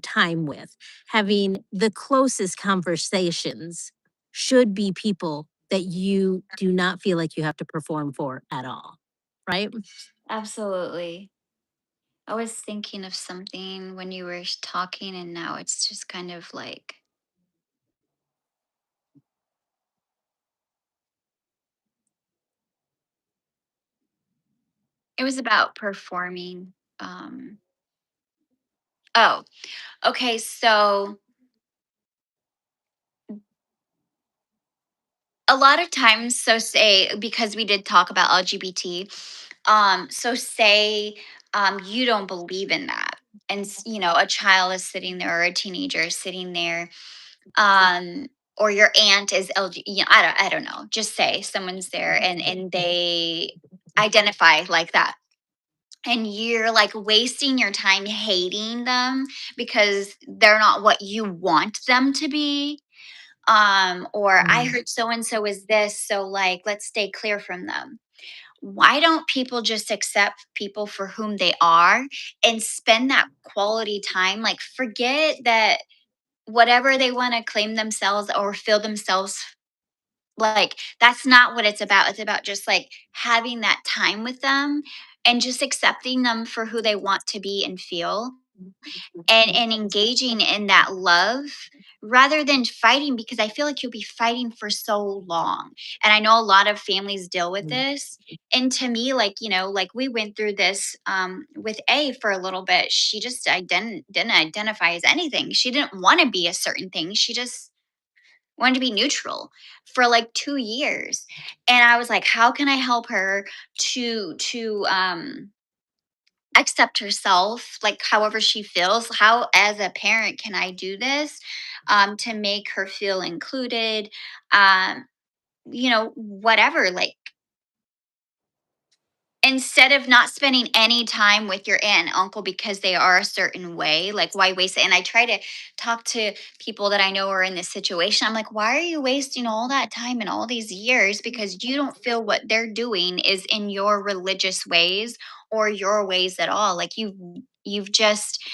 time with, having the closest conversations should be people that you do not feel like you have to perform for at all. Right? Absolutely. I was thinking of something when you were talking, and now it's just kind of like it was about performing. Oh, okay. So a lot of times, so say, because we did talk about LGBT, so say you don't believe in that. and a child is sitting there or a teenager is sitting there, um or your aunt is I don't know, just say someone's there and they identify like that, and you're like wasting your time hating them because they're not what you want them to be, or I Mm. heard so and so is this, so like let's stay clear from them. Why don't people just accept people for whom they are and spend that quality time? Like, forget that whatever they want to claim themselves or feel themselves like, that's not what it's about. It's about just like having that time with them and just accepting them for who they want to be and feel, and engaging in that love rather than fighting, because I feel like you'll be fighting for so long. And I know a lot of families deal with this. And to me, like, like we went through this with A for a little bit. She just didn't identify as anything. She didn't want to be a certain thing. She just wanted to be neutral for like 2 years. And I was like, how can I help her to accept herself, like however she feels? How, as a parent, can I do this to make her feel included? Um, whatever. Like, instead of not spending any time with your aunt and uncle because they are a certain way, like why waste it? And I try to talk to people that I know are in this situation. I'm like, why are you wasting all that time and all these years because you don't feel what they're doing is in your religious ways or your ways at all? Like, you've just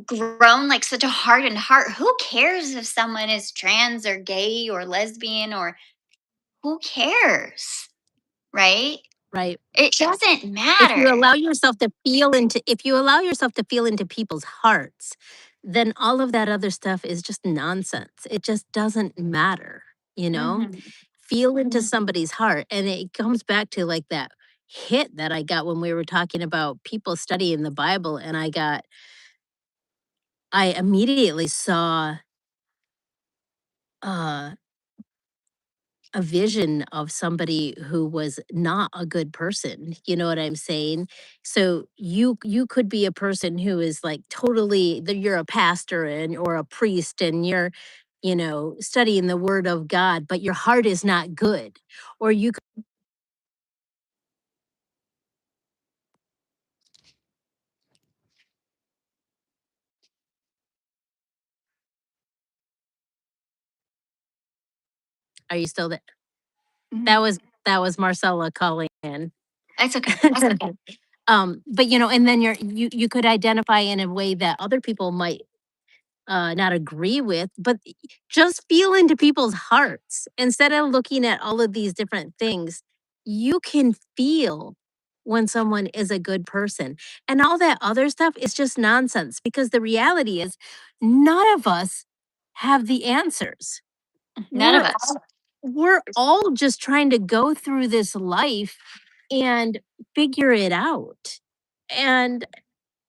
grown like such a hardened heart. Who cares if someone is trans or gay or lesbian, or who cares, right? Right. It doesn't If you matter. allow yourself to feel into if you allow yourself to feel into people's hearts, then all of that other stuff is just nonsense. It just doesn't matter, you know? Mhm. Feel into somebody's heart, and it comes back to like that hit that I got when we were talking about people studying the Bible, and I immediately saw uh a vision of somebody who was not a good person. You know what I'm saying? So you could be a person who is like totally you're a pastor and or a priest and you're studying the word of God, but your heart is not good. Or are you still there? Mhm. That was Marcella calling in. It's okay. But and then you could identify in a way that other people might not agree with, but just feel into people's hearts instead of looking at all of these different things. You can feel when someone is a good person, and all that other stuff is just nonsense because the reality is none of us have the answers. None of We're us. we're all just trying to go through this life and figure it out. And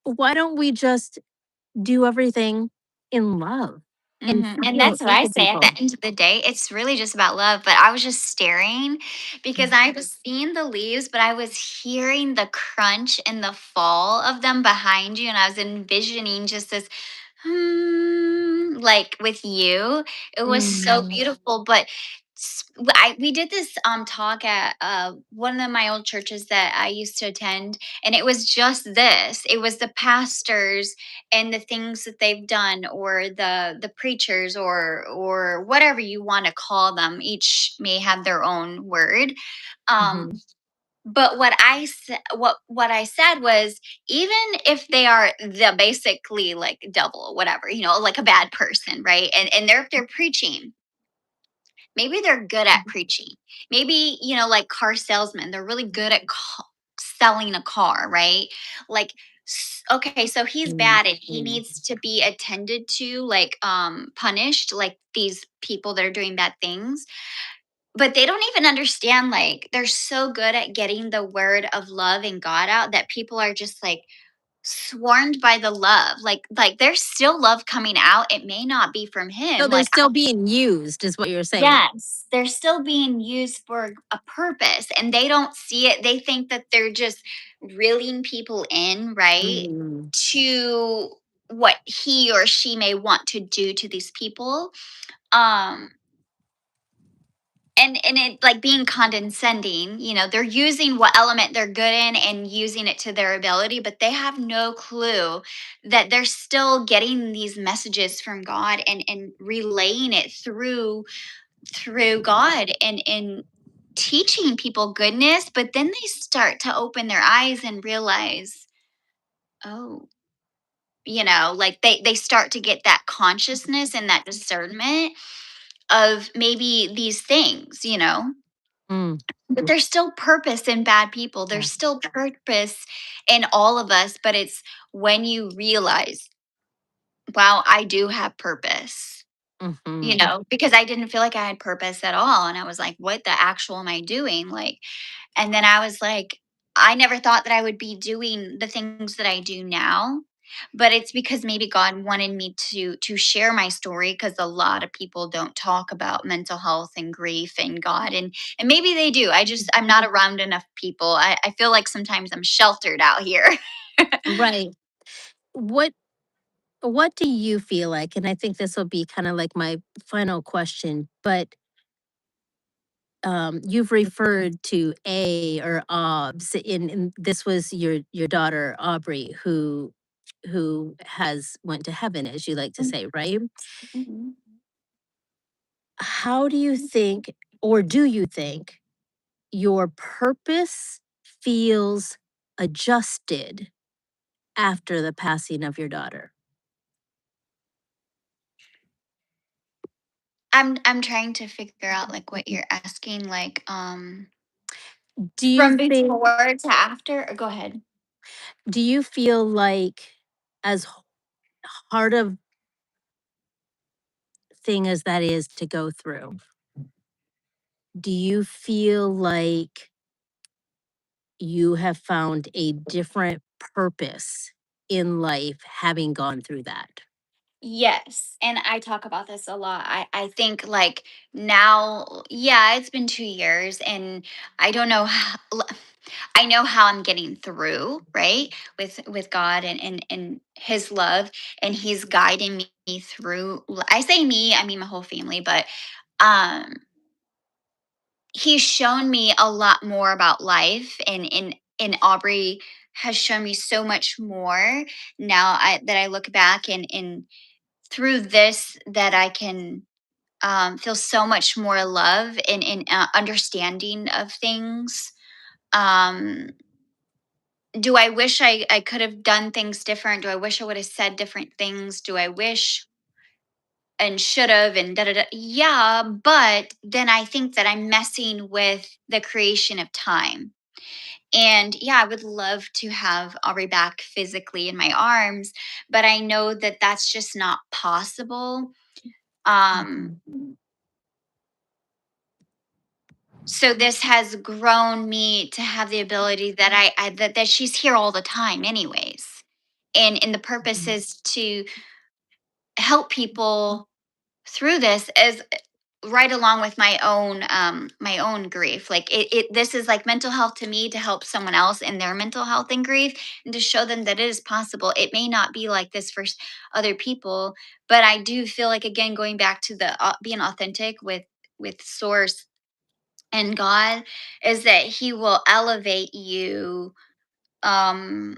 why don't we just do everything in love and And feel that's what I into say. At the people? end of the day, it's really just about love. But I was just staring because I was seeing the leaves, but I was hearing the crunch and the fall of them behind you. And I was envisioning just this, like with you. It was so Mm. beautiful. But we did this talk at one of my old churches that I used to attend, and it was just this. It was the pastors and the things that they've done, or the preachers, or whatever you want to call them. Each may have their own word. um Mhm. but what I said was, even if they are the basically like devil, whatever, like a bad person, right? And they're preaching. Maybe they're good at preaching. Maybe, like car salesmen, they're really good at selling a car, right? Like, okay, so he's Mm. bad and he needs to be attended to, like punished, like these people that are doing bad things. But they don't even understand, like they're so good at getting the word of love and God out that people are just like swarmed by the love. Like there's still love coming out. It may not be from So him. they're Like still being used is what you're saying. yes, they're still being used for a purpose and they don't see it. They think that they're just reeling people in, right? Mhm. To what he or she may want to do to these people. Um and it like being condescending, they're using what element they're good in and using it to their ability, but they have no clue that they're still getting these messages from God and relaying it through God and teaching people goodness, but then they start to open their eyes and realize, oh, like they start to get that consciousness and that discernment of maybe these things. Mm, But there's still purpose in bad people. yeah. There's still purpose in all of us, but it's when you realize, wow, I do have purpose. Mhm. Because I didn't feel like I had purpose at all. And I was like, what the actual am I doing? Like, and then I was like, I never thought that I would be doing the things that I do now. But it's because maybe God wanted me to share my story because a lot of people don't talk about mental health and grief and God and maybe they do. I'm not around enough people. I feel like sometimes I'm sheltered out here. Right. What what do you feel like, and I think this will be kind of like my final question, but you've referred to A or OBS, and this was your daughter Aubrey who has went to heaven, as you like to say, right? Mhm. How do you think, or do you think, your purpose feels adjusted after the passing of your daughter? I'm trying to figure out like what you're asking, like Do you from think? before to after. Or go ahead. Do you feel like, as hard of thing as that is to go through, do you feel like you have found a different purpose in life having gone through that? Yes, and I talk about this a lot. I think like now, yeah, it's been 2 years and I don't know how, I know how I'm getting through, right? With God and his love and he's guiding me through. I say me, I mean my whole family, but um he's shown me a lot more about life and Aubrey has shown me so much more now that I look back and through this that I can feel so much more love and understanding of things. Um, do I wish I could have done things different? Do I wish I would have said different things? Do I wish and should have and da da da? Yeah, but then I think that I'm messing with the creation of time. And yeah, I would love to have Aubrey back physically in my arms, but I know that that's just not possible. Um, Mhm. so this has grown me to have the ability that that she's here all the time anyways. And the purpose Mhm. is to help people through this as right along with my own grief. Like it this is like mental health to me to help someone else in their mental health and grief and to show them that it is possible. It may not be like this for other people, but I do feel like again going back to the being authentic with source and God is that he will elevate you um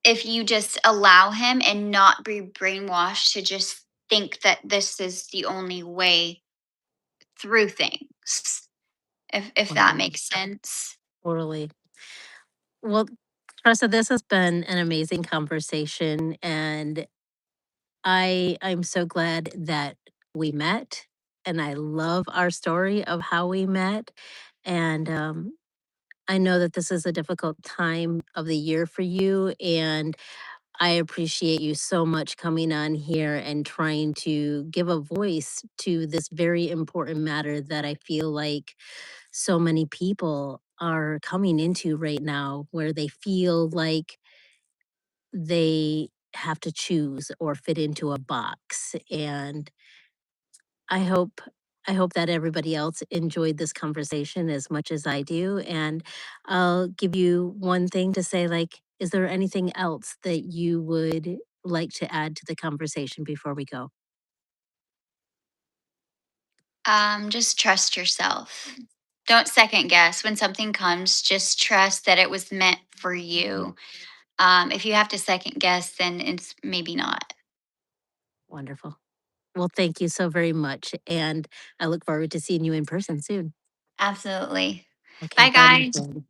if you just allow him and not be brainwashed to just think that this is the only way through things. If that Wow, makes sense. totally. Well, Tressa, this has been an amazing conversation, and I'm so glad that we met, and I love our story of how we met, and I know that this is a difficult time of the year for you, and I appreciate you so much coming on here and trying to give a voice to this very important matter that I feel like so many people are coming into right now, where they feel like they have to choose or fit into a box. And I hope I hope that everybody else enjoyed this conversation as much as I do. And I'll give you one thing to say, like, is there anything else that you would like to add to the conversation before we go? Just trust yourself. Don't second guess when something comes. Just trust that it was meant for you. If you have to second guess, then it's maybe not. Wonderful. Well, thank you so very much. And I look forward to seeing you in person soon. Absolutely. Okay, Bye, bye, my guys. friend.